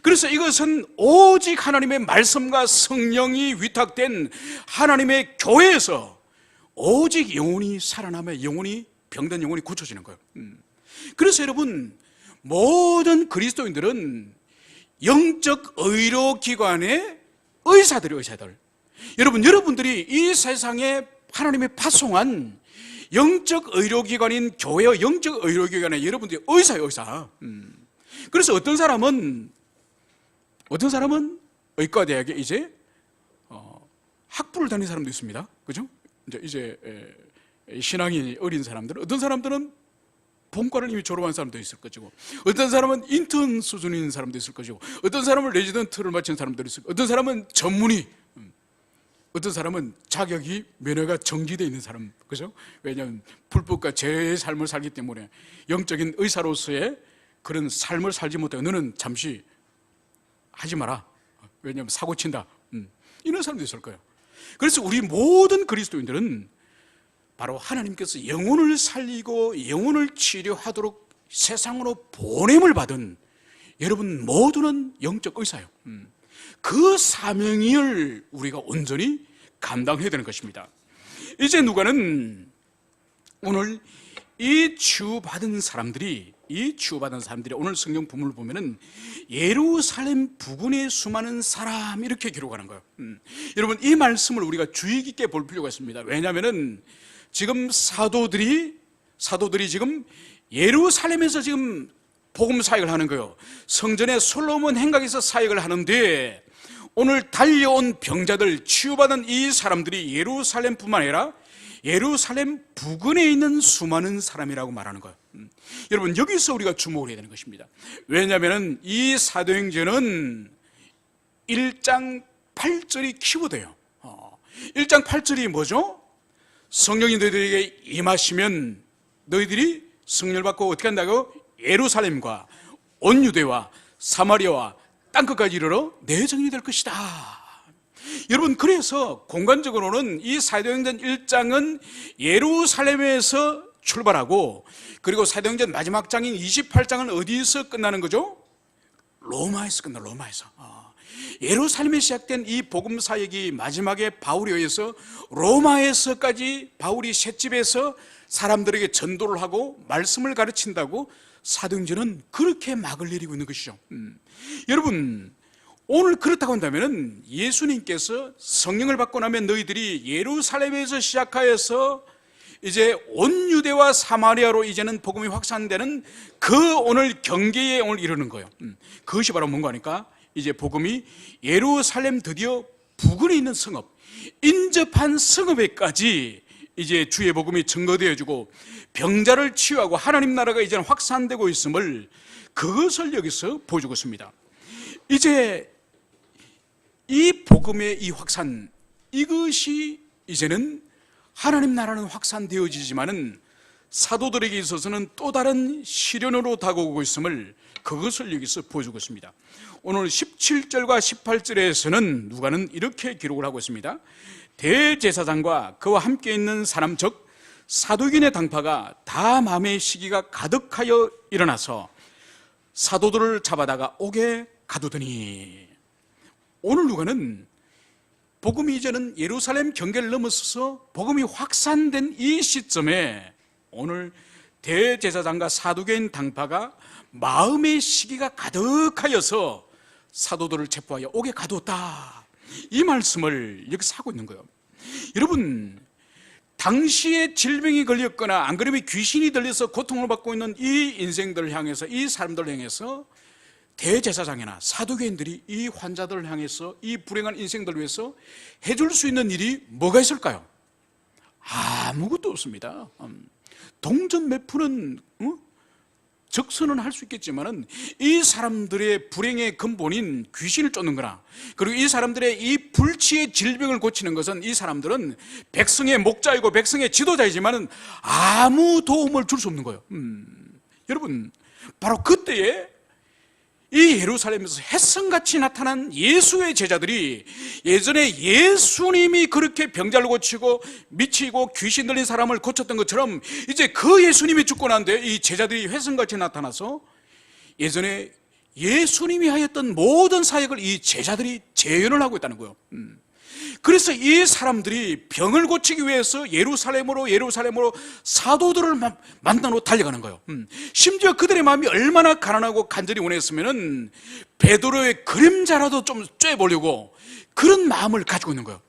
그래서 이것은 오직 하나님의 말씀과 성령이 위탁된 하나님의 교회에서 오직 영혼이 살아나며 영혼이, 병든 영혼이 고쳐지는 거예요. 그래서 여러분, 모든 그리스도인들은 영적 의료기관의 의사들. 여러분, 여러분들이 이 세상에 하나님이 파송한 영적 의료기관인 교회의 영적 의료기관에 여러분들이 의사예요, 의사. 그래서 어떤 사람은 의과대학에 이제 학부를 다니는 사람도 있습니다. 그죠? 이제 신앙이 어린 사람들, 어떤 사람들은 본과를 이미 졸업한 사람도 있을 것이고, 어떤 사람은 인턴 수준인 사람도 있을 것이고, 어떤 사람은 레지던트를 마친 사람도 있을 것이고, 어떤 사람은 전문의, 어떤 사람은 자격이, 면허가 정지되어 있는 사람, 그죠? 왜냐하면 불법과 죄의 삶을 살기 때문에 영적인 의사로서의 그런 삶을 살지 못해. 너는 잠시 하지 마라, 왜냐하면 사고 친다, 이런 사람도 있을 거예요. 그래서 우리 모든 그리스도인들은 바로 하나님께서 영혼을 살리고 영혼을 치료하도록 세상으로 보냄을 받은 여러분 모두는 영적 의사예요. 그 사명을 우리가 온전히 감당해야 되는 것입니다. 이제 누가는 오늘 이 치유받은 사람들이 오늘 성경 본문을 보면은 예루살렘 부근의 수많은 사람, 이렇게 기록하는 거예요. 여러분, 이 말씀을 우리가 주의 깊게 볼 필요가 있습니다. 왜냐하면은 지금 사도들이 지금 예루살렘에서 지금 복음 사역을 하는 거예요. 성전의 솔로몬 행각에서 사역을 하는데 오늘 달려온 병자들, 치유받은 이 사람들이 예루살렘뿐만 아니라 예루살렘 부근에 있는 수많은 사람이라고 말하는 거예요. 여러분, 여기서 우리가 주목을 해야 되는 것입니다. 왜냐하면 이 사도행전은 1장 8절이 키워드예요. 1장 8절이 뭐죠? 성령이 너희들에게 임하시면 너희들이 성령을 받고 어떻게 한다고? 예루살렘과 온 유대와 사마리아와 땅끝까지 이르러 내 증인이 될 것이다. 여러분, 그래서 공간적으로는 이 사도행전 1장은 예루살렘에서 출발하고, 그리고 사도행전 마지막 장인 28장은 어디서 끝나는 거죠? 로마에서 끝나. 로마에서. 예루살렘에 시작된 이 복음 사역이 마지막에 바울에 의해서 로마에서까지 바울이 셋집에서 사람들에게 전도를 하고 말씀을 가르친다고 사도행전은 그렇게 막을 내리고 있는 것이죠. 여러분, 오늘 그렇다고 한다면 예수님께서 성령을 받고 나면 너희들이 예루살렘에서 시작하여서 이제 온 유대와 사마리아로 이제는 복음이 확산되는 그 오늘 경계에 오늘 이르는 거예요. 그것이 바로 뭔가 하니까 이제 복음이 예루살렘 드디어 부근에 있는 성읍, 인접한 성읍에까지 이제 주의 복음이 증거되어지고 병자를 치유하고 하나님 나라가 이제는 확산되고 있음을, 그것을 여기서 보여주고 있습니다. 이제 이 복음의 이 확산, 이것이 이제는 하나님 나라는 확산되어지지만은 사도들에게 있어서는 또 다른 시련으로 다가오고 있음을, 그것을 여기서 보여주고 있습니다. 오늘 17절과 18절에서는 누가는 이렇게 기록을 하고 있습니다. 대제사장과 그와 함께 있는 사람 즉 사두개인의 당파가 다 마음의 시기가 가득하여 일어나서 사도들을 잡아다가 옥에 가두더니, 오늘 누가는 복음이 이제는 예루살렘 경계를 넘어서서 복음이 확산된 이 시점에 오늘 대제사장과 사두개인 당파가 마음의 시기가 가득하여서 사도들을 체포하여 옥에 가두었다, 이 말씀을 여기서 하고 있는 거예요. 여러분, 당시에 질병이 걸렸거나 안 그러면 귀신이 들려서 고통을 받고 있는 이 인생들을 향해서, 이 사람들을 향해서 대제사장이나 사두개인들이 이 환자들을 향해서, 이 불행한 인생들을 위해서 해줄 수 있는 일이 뭐가 있을까요? 아무것도 없습니다. 동전 몇 푼은 적선은 할 수 있겠지만은 이 사람들의 불행의 근본인 귀신을 쫓는 거나, 그리고 이 사람들의 이 불치의 질병을 고치는 것은, 이 사람들은 백성의 목자이고 백성의 지도자이지만은 아무 도움을 줄 수 없는 거예요. 여러분, 바로 그때에 이 예루살렘에서 햇성같이 나타난 예수의 제자들이 예전에 예수님이 그렇게 병자를 고치고 미치고 귀신 들린 사람을 고쳤던 것처럼 이제 그 예수님이 죽고 난 뒤에 이 제자들이 햇성같이 나타나서 예전에 예수님이 하였던 모든 사역을 이 제자들이 재현을 하고 있다는 거예요. 그래서 이 사람들이 병을 고치기 위해서 예루살렘으로 사도들을 만나러 달려가는 거예요. 심지어 그들의 마음이 얼마나 가난하고 간절히 원했으면은 베드로의 그림자라도 좀 쬐보려고 그런 마음을 가지고 있는 거예요.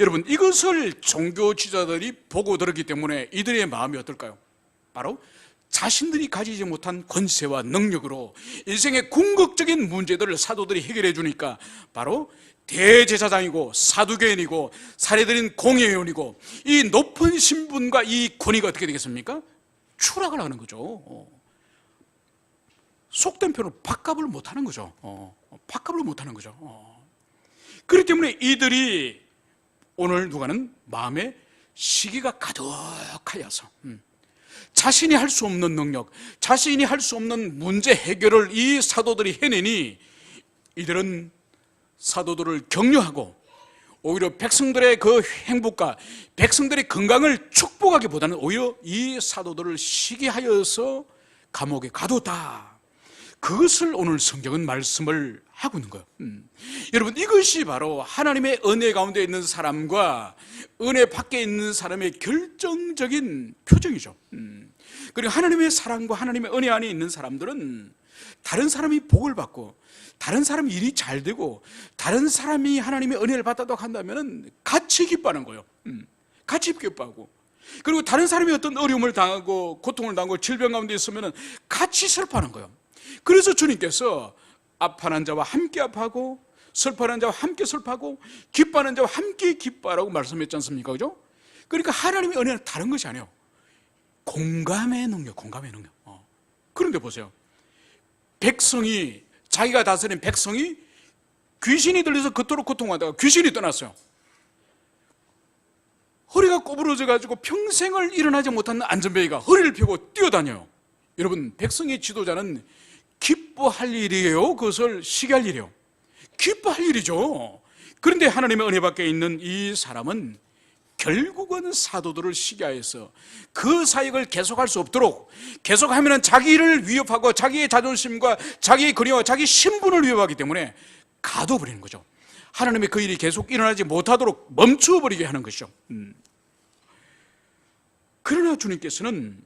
여러분, 이것을 종교 지도자들이 보고 들었기 때문에 이들의 마음이 어떨까요? 바로 자신들이 가지지 못한 권세와 능력으로 인생의 궁극적인 문제들을 사도들이 해결해 주니까 바로 대제사장이고 사두개인이고 살해드린 공회의원이고 이 높은 신분과 이 권위가 어떻게 되겠습니까? 추락을 하는 거죠. 속된 표로 밥값을 못하는 거죠. 밥값을 못하는 거죠. 그렇기 때문에 이들이 오늘 누가는 마음에 시기가 가득하여서 자신이 할 수 없는 능력, 자신이 할 수 없는 문제 해결을 이 사도들이 해내니 이들은 사도들을 격려하고 오히려 백성들의 그 행복과 백성들의 건강을 축복하기보다는 오히려 이 사도들을 시기하여서 감옥에 가두었다, 그것을 오늘 성경은 말씀을 하고 있는 거예요. 여러분, 이것이 바로 하나님의 은혜 가운데 있는 사람과 은혜 밖에 있는 사람의 결정적인 표정이죠. 그리고 하나님의 사랑과 하나님의 은혜 안에 있는 사람들은 다른 사람이 복을 받고 다른 사람 일이 잘 되고 다른 사람이 하나님의 은혜를 받았다고 한다면 같이 기뻐하는 거예요. 같이 기뻐하고, 그리고 다른 사람이 어떤 어려움을 당하고 고통을 당하고 질병 가운데 있으면 같이 슬퍼하는 거예요. 그래서 주님께서 아파하는 자와 함께 아파하고 슬퍼하는 자와 함께 슬퍼하고 기뻐하는 자와 함께 기뻐하라고 말씀했지 않습니까? 그죠? 그러니까 하나님의 은혜는 다른 것이 아니에요. 공감의 능력. 그런데 보세요, 백성이, 자기가 다스린 백성이 귀신이 들려서 그토록 고통하다가 귀신이 떠났어요. 허리가 꼬부러져 가지고 평생을 일어나지 못하는 안전뱅이가 허리를 펴고 뛰어다녀요. 여러분, 백성의 지도자는 기뻐할 일이에요? 그것을 시기할 일이에요? 기뻐할 일이죠. 그런데 하나님의 은혜 밖에 있는 이 사람은 결국은 사도들을 시기하여서 그 사역을 계속할 수 없도록, 계속하면 자기를 위협하고 자기의 자존심과 자기의 권위와 자기 신분을 위협하기 때문에 가둬버리는 거죠. 하나님의 그 일이 계속 일어나지 못하도록 멈추어버리게 하는 것이죠. 그러나 주님께서는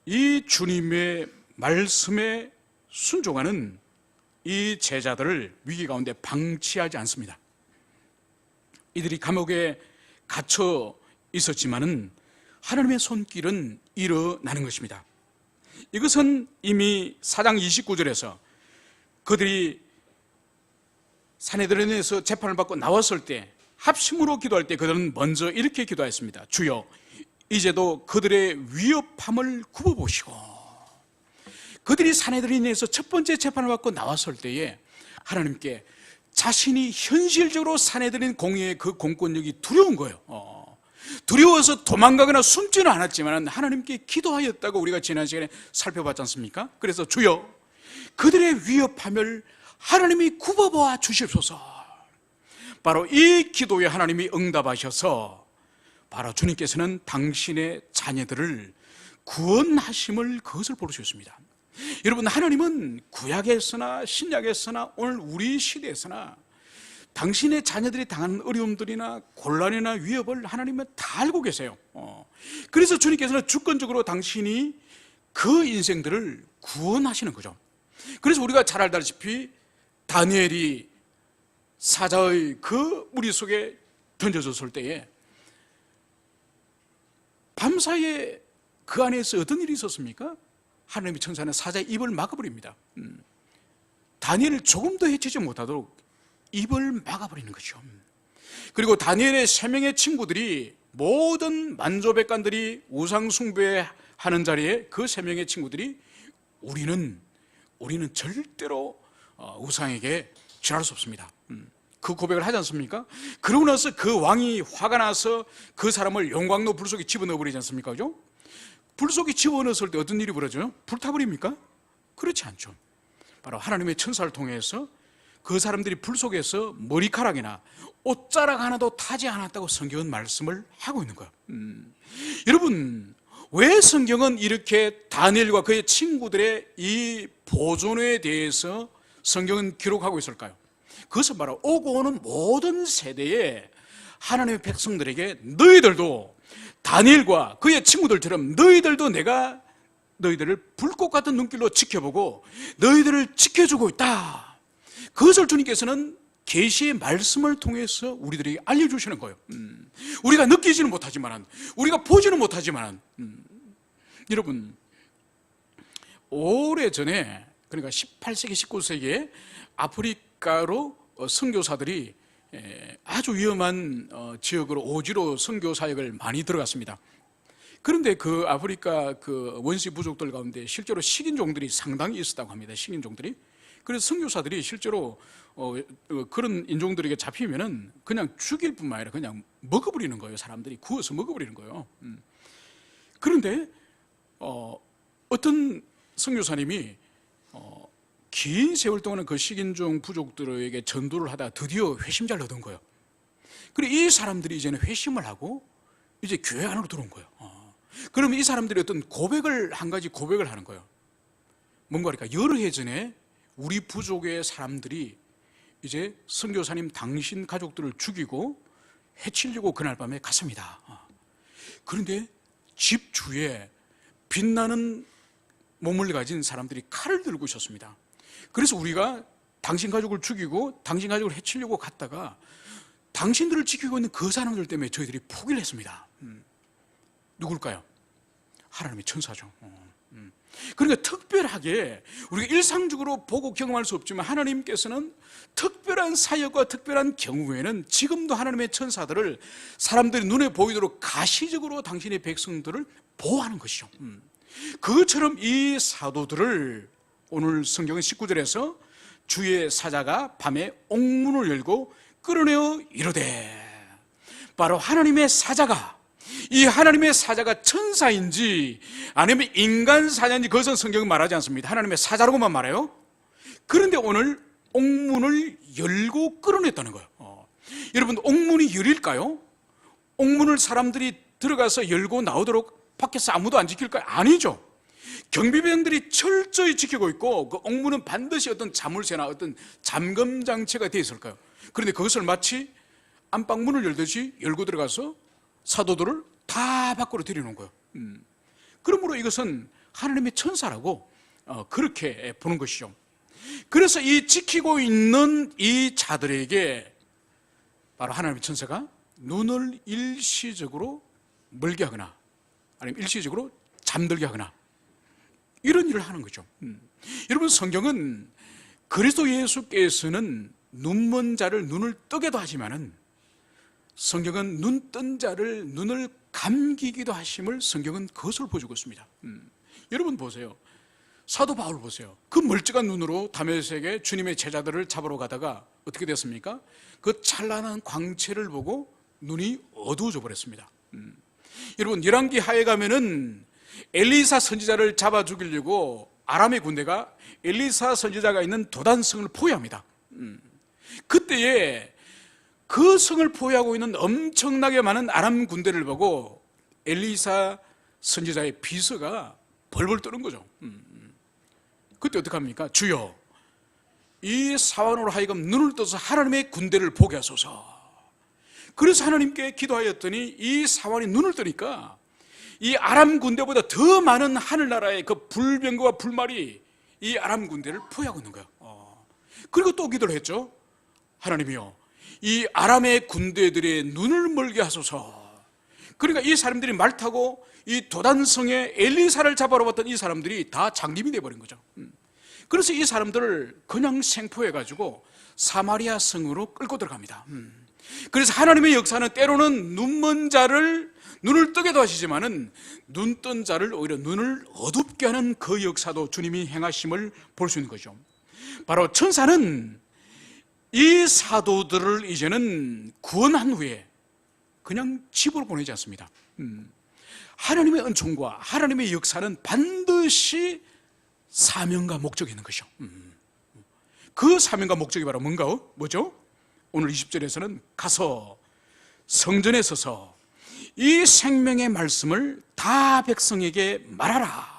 이 주님의 말씀에 순종하는 이 제자들을 위기 가운데 방치하지 않습니다. 이들이 감옥에 갇혀 있었지만은 하나님의 손길은 일어나는 것입니다. 이것은 이미 4장 29절에서 그들이 산헤드린에서 재판을 받고 나왔을 때 합심으로 기도할 때 그들은 먼저 이렇게 기도했습니다. 주여, 이제도 그들의 위협함을 굽어보시고. 그들이 산헤드린에서 첫 번째 재판을 받고 나왔을 때에 하나님께 자신이 현실적으로 산헤드린 공의의 그 공권력이 두려운 거예요. 두려워서 도망가거나 숨지는 않았지만 하나님께 기도하였다고 우리가 지난 시간에 살펴봤지 않습니까? 그래서 주여, 그들의 위협함을 하나님이 굽어보아 주십소서. 바로 이 기도에 하나님이 응답하셔서 바로 주님께서는 당신의 자녀들을 구원하심을 그것을 보여주셨습니다. 여러분, 하나님은 구약에서나 신약에서나 오늘 우리 시대에서나 당신의 자녀들이 당하는 어려움들이나 곤란이나 위협을 하나님은 다 알고 계세요. 그래서 주님께서는 주권적으로 당신이 그 인생들을 구원하시는 거죠. 그래서 우리가 잘 알다시피 다니엘이 사자의 그 무리 속에 던져졌을 때에 밤사이에 그 안에서 어떤 일이 있었습니까? 하나님의 천사는 사자의 입을 막아버립니다. 다니엘을 조금 더 해치지 못하도록 입을 막아버리는 거죠. 그리고 다니엘의 3명의 친구들이 모든 만조백관들이 우상 숭배하는 자리에 그 3명의 친구들이 우리는 절대로 우상에게 절할 수 없습니다. 그 고백을 하지 않습니까? 그러고 나서 그 왕이 화가 나서 그 사람을 용광로 불 속에 집어넣어 버리지 않습니까? 그죠? 불 속에 집어넣었을 때 어떤 일이 벌어져요? 불타버립니까? 그렇지 않죠. 바로 하나님의 천사를 통해서 그 사람들이 불 속에서 머리카락이나 옷자락 하나도 타지 않았다고 성경은 말씀을 하고 있는 거예요. 여러분, 왜 성경은 이렇게 다니엘과 그의 친구들의 이 보존에 대해서 성경은 기록하고 있을까요? 그것은 바로 오고 오는 모든 세대에 하나님의 백성들에게 너희들도 다니엘과 그의 친구들처럼 너희들도 내가 너희들을 불꽃 같은 눈길로 지켜보고 너희들을 지켜주고 있다. 그것을 주님께서는 계시의 말씀을 통해서 우리들에게 알려주시는 거예요. 우리가 느끼지는 못하지만, 우리가 보지는 못하지만, 여러분, 오래전에, 그러니까 18세기, 19세기에 아프리카로 선교사들이 아주 위험한 지역으로 오지로 선교 사역을 많이 들어갔습니다. 그런데 그 아프리카 그 원시 부족들 가운데 실제로 식인종들이 상당히 있었다고 합니다. 식인종들이. 그래서 선교사들이 실제로 그런 인종들에게 잡히면은 그냥 죽일 뿐만 아니라 그냥 먹어버리는 거예요. 사람들이 구워서 먹어버리는 거예요. 그런데 어떤 선교사님이 긴 세월 동안 그 식인종 부족들에게 전도를 하다 드디어 회심자를 얻은 거예요. 그리고 이 사람들이 이제는 회심을 하고 이제 교회 안으로 들어온 거예요. 그러면 이 사람들이 어떤 한 가지 고백을 하는 거예요. 뭔가 그러니까 여러 해 전에 우리 부족의 사람들이 이제 선교사님 당신 가족들을 죽이고 해치려고 그날 밤에 갔습니다. 그런데 집 주위에 빛나는 몸을 가진 사람들이 칼을 들고 있었습니다. 그래서 우리가 당신 가족을 죽이고 당신 가족을 해치려고 갔다가 당신들을 지키고 있는 그 사람들 때문에 저희들이 포기를 했습니다. 누굴까요? 하나님의 천사죠. 그러니까 특별하게 우리가 일상적으로 보고 경험할 수 없지만 하나님께서는 특별한 사역과 특별한 경우에는 지금도 하나님의 천사들을 사람들이 눈에 보이도록 가시적으로 당신의 백성들을 보호하는 것이죠. 그것처럼 이 사도들을 오늘 성경은 19절에서 주의 사자가 밤에 옥문을 열고 끌어내어 이르되, 바로 하나님의 사자가, 이 하나님의 사자가 천사인지 아니면 인간 사자인지 그것은 성경은 말하지 않습니다. 하나님의 사자라고만 말해요. 그런데 오늘 옥문을 열고 끌어냈다는 거예요. 여러분, 옥문이 열릴까요? 옥문을 사람들이 들어가서 열고 나오도록 밖에서 아무도 안 지킬까요? 아니죠. 경비병들이 철저히 지키고 있고 그 옥문은 반드시 어떤 자물쇠나 어떤 잠금 장치가 되어 있을 거예요. 그런데 그것을 마치 안방문을 열듯이 열고 들어가서 사도들을 다 밖으로 들여놓은 거예요. 그러므로 이것은 하나님의 천사라고 그렇게 보는 것이죠. 그래서 이 지키고 있는 이 자들에게 바로 하나님의 천사가 눈을 일시적으로 멀게 하거나 아니면 일시적으로 잠들게 하거나 이런 일을 하는 거죠. 여러분, 성경은 그리스도 예수께서는 눈먼 자를 눈을 뜨게도 하지만은 성경은 눈 뜬 자를 눈을 감기기도 하심을 성경은 그것을 보여주고 있습니다. 여러분 보세요. 사도 바울 보세요. 그 멀찍한 눈으로 다메섹에 주님의 제자들을 잡으러 가다가 어떻게 됐습니까? 그 찬란한 광채를 보고 눈이 어두워져 버렸습니다. 여러분, 열왕기 하에 가면은 엘리사 선지자를 잡아 죽이려고 아람의 군대가 엘리사 선지자가 있는 도단성을 포위합니다. 그때에 그 성을 포위하고 있는 엄청나게 많은 아람 군대를 보고 엘리사 선지자의 비서가 벌벌 떠는 거죠. 그때 어떡합니까? 주여, 이 사환으로 하여금 눈을 떠서 하나님의 군대를 보게 하소서. 그래서 하나님께 기도하였더니 이 사환이 눈을 뜨니까 이 아람 군대보다 더 많은 하늘나라의 그 불병거와 불말이 이 아람 군대를 포위하고 있는 거예요. 그리고 또 기도를 했죠. 하나님이요, 이 아람의 군대들의 눈을 멀게 하소서. 그러니까 이 사람들이 말 타고 이 도단성에 엘리사를 잡아러 왔던 이 사람들이 다 장님이 돼버린 거죠. 그래서 이 사람들을 그냥 생포해가지고 사마리아 성으로 끌고 들어갑니다. 그래서 하나님의 역사는 때로는 눈먼 자를 눈을 뜨게도 하시지만은 눈 뜬 자를 오히려 눈을 어둡게 하는 그 역사도 주님이 행하심을 볼 수 있는 거죠. 바로 천사는 이 사도들을 이제는 구원한 후에 그냥 집으로 보내지 않습니다. 하나님의 은총과 하나님의 역사는 반드시 사명과 목적이 있는 것이죠. 그 사명과 목적이 바로 뭔가요? 뭐죠? 오늘 20절에서는 가서 성전에 서서 이 생명의 말씀을 다 백성에게 말하라.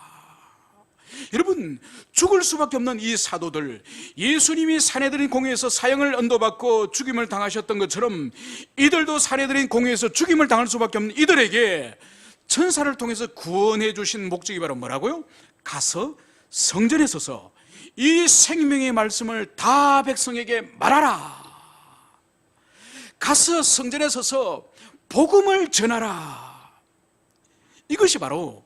여러분, 죽을 수밖에 없는 이 사도들, 예수님이 사내들인 공회에서 사형을 언도받고 죽임을 당하셨던 것처럼 이들도 사내들인 공회에서 죽임을 당할 수밖에 없는 이들에게 천사를 통해서 구원해 주신 목적이 바로 뭐라고요? 가서 성전에 서서 이 생명의 말씀을 다 백성에게 말하라. 가서 성전에 서서 복음을 전하라. 이것이 바로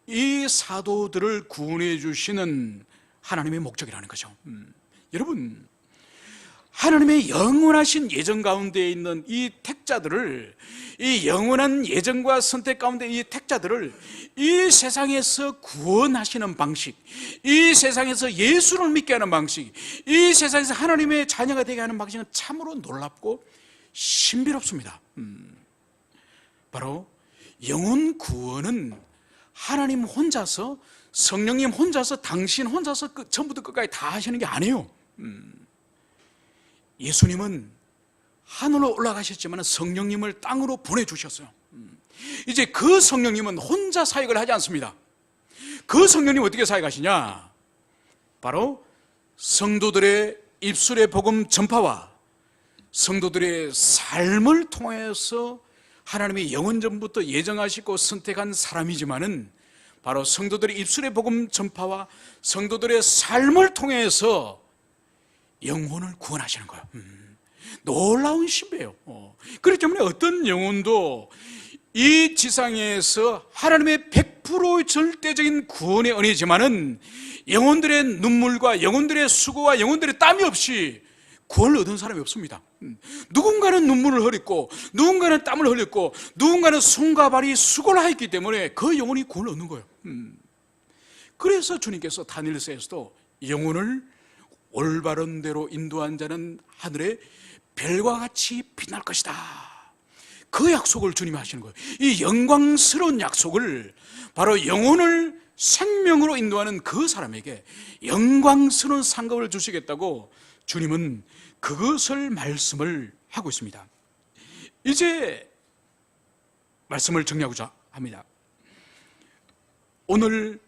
이 사도들을 구원해 주시는 하나님의 목적이라는 거죠. 여러분, 하나님의 영원하신 예정 가운데 있는 이 택자들을, 이 영원한 예정과 선택 가운데 이 택자들을 이 세상에서 구원하시는 방식, 이 세상에서 예수를 믿게 하는 방식, 이 세상에서 하나님의 자녀가 되게 하는 방식은 참으로 놀랍고 신비롭습니다. 바로 영혼 구원은 하나님 혼자서, 성령님 혼자서, 당신 혼자서 전부터 끝까지 다 하시는 게 아니에요. 예수님은 하늘로 올라가셨지만 성령님을 땅으로 보내주셨어요. 이제 그 성령님은 혼자 사역을 하지 않습니다. 그 성령님 어떻게 사역하시냐? 바로 성도들의 입술의 복음 전파와 성도들의 삶을 통해서 하나님의 영원전부터 예정하시고 선택한 사람이지만은 바로 성도들의 입술의 복음 전파와 성도들의 삶을 통해서 영혼을 구원하시는 거예요. 놀라운 신비예요. 그렇기 때문에 어떤 영혼도 이 지상에서 하나님의 100% 절대적인 구원의 은혜지만은 영혼들의 눈물과 영혼들의 수고와 영혼들의 땀이 없이 구원을 얻은 사람이 없습니다. 누군가는 눈물을 흘렸고 누군가는 땀을 흘렸고 누군가는 손과 발이 수고를 했기 때문에 그 영혼이 구원을 얻는 거예요. 그래서 주님께서 다니엘서에서도 영혼을 올바른 대로 인도한 자는 하늘에 별과 같이 빛날 것이다, 그 약속을 주님이 하시는 거예요. 이 영광스러운 약속을 바로 영혼을 생명으로 인도하는 그 사람에게 영광스러운 상급을 주시겠다고 주님은 그것을 말씀을 하고 있습니다. 이제 말씀을 정리하고자 합니다. 오늘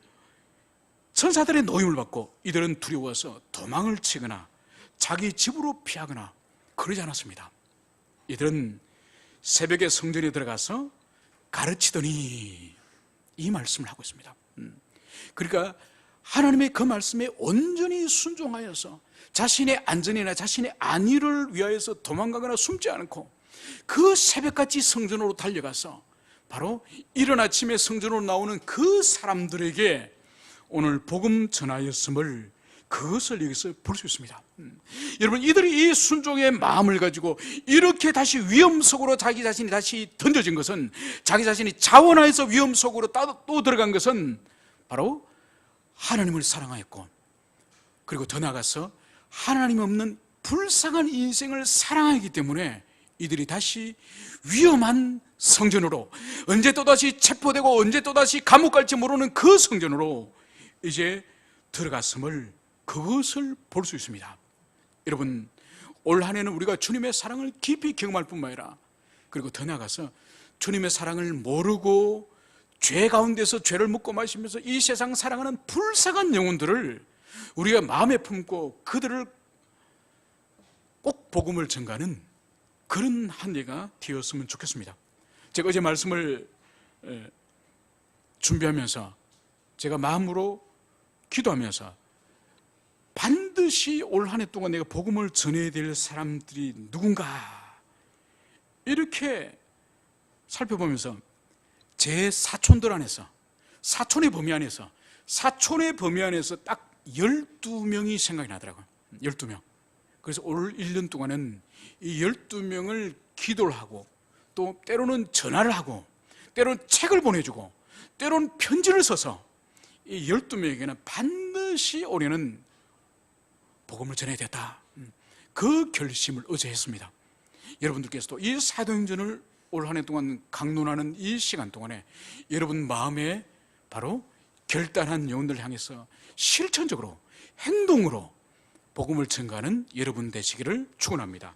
천사들의 노임을 받고 이들은 두려워서 도망을 치거나 자기 집으로 피하거나 그러지 않았습니다. 이들은 새벽에 성전에 들어가서 가르치더니 이 말씀을 하고 있습니다. 그러니까 하나님의 그 말씀에 온전히 순종하여서 자신의 안전이나 자신의 안위를 위하여서 도망가거나 숨지 않고 그 새벽같이 성전으로 달려가서 바로 이른 아침에 성전으로 나오는 그 사람들에게 오늘 복음 전하였음을, 그것을 여기서 볼 수 있습니다. 여러분, 이들이 이 순종의 마음을 가지고 이렇게 다시 위험 속으로 자기 자신이 다시 던져진 것은, 자기 자신이 자원하여서 위험 속으로 또 들어간 것은 바로 하나님을 사랑하였고, 그리고 더 나아가서 하나님 없는 불쌍한 인생을 사랑하기 때문에 이들이 다시 위험한 성전으로, 언제 또다시 체포되고 언제 또다시 감옥 갈지 모르는 그 성전으로 이제 들어갔음을, 그것을 볼 수 있습니다. 여러분, 올 한 해는 우리가 주님의 사랑을 깊이 경험할 뿐만 아니라, 그리고 더 나아가서 주님의 사랑을 모르고 죄 가운데서 죄를 묻고 마시면서 이 세상 사랑하는 불쌍한 영혼들을 우리가 마음에 품고 그들을 꼭 복음을 전가하는 그런 한 해가 되었으면 좋겠습니다. 제가 어제 말씀을 준비하면서 제가 마음으로 기도하면서 반드시 올 한 해 동안 내가 복음을 전해야 될 사람들이 누군가 이렇게 살펴보면서 제 사촌들 안에서, 사촌의 범위 안에서 딱 12명이 생각이 나더라고요. 12명. 그래서 올 1년 동안은 이 12명을 기도를 하고, 또 때로는 전화를 하고, 때로는 책을 보내주고, 때로는 편지를 써서 이 12명에게는 반드시 올해는 복음을 전해야 되겠다, 그 결심을 어제 했습니다. 여러분들께서도 이 사도행전을 올 한 해 동안 강론하는 이 시간 동안에 여러분 마음에 바로 결단한 영혼들을 향해서 실천적으로, 행동으로 복음을 전가하는 여러분 되시기를 축원합니다.